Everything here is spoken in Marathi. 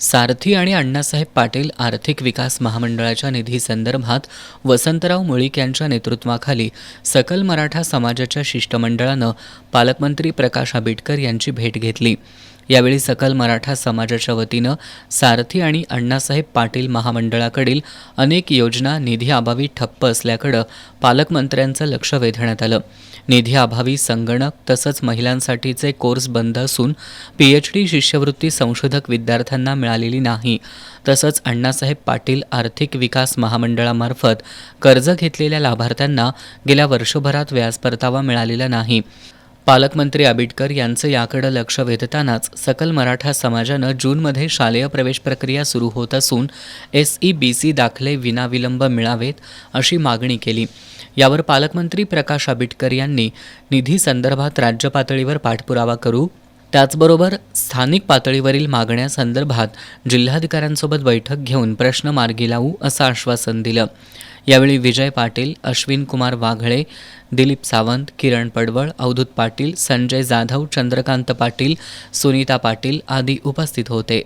सारथी आणि अण्णासाहेब पाटील आर्थिक विकास महामंडळाच्या निधीसंदर्भात वसंतराव मुळीक यांच्या नेतृत्वाखाली सकल मराठा समाजाच्या शिष्टमंडळानं पालकमंत्री प्रकाश आंबेडकर यांची भेट घेतली। यावेळी सकल मराठा समाजाच्या वतीनं सारथी आणि अण्णासाहेब पाटील महामंडळाकडील अनेक योजना निधीअभावी ठप्प असल्याकडे पालकमंत्र्यांचं लक्ष वेधण्यात आलं। निधीअभावी संगणक तसंच महिलांसाठीचे कोर्स बंद असून PhD शिष्यवृत्ती संशोधक विद्यार्थ्यांना मिळालेली नाही। तसंच अण्णासाहेब पाटील आर्थिक विकास महामंडळामार्फत कर्ज घेतलेल्या लाभार्थ्यांना गेल्या वर्षभरात व्याज परतावा मिळालेला नाही। पालकमंत्री आंबेडकर यांचं याकडे लक्ष वेधतानाच सकल मराठा समाजानं जूनमध्ये शालेय प्रवेश प्रक्रिया सुरू होत असून SEBC दाखले विनाविलंब मिळावेत अशी मागणी केली। यावर पालकमंत्री प्रकाश आंबेडकर यांनी निधी संदर्भात राज्य पातळीवर पाठपुरावा करू, त्याचबरोबर स्थानिक पातळीवरील मागण्यांसंदर्भात जिल्हाधिकाऱ्यांसोबत बैठक घेऊन प्रश्न मार्गी लावू असं आश्वासन दिलं। यावेळी विजय पाटील, अश्विन कुमार वाघळे, दिलीप सावंत, किरण पडवळ, अवधूत पाटील, संजय जाधव, चंद्रकांत पाटील, सुनीता पाटील आदी उपस्थित होते।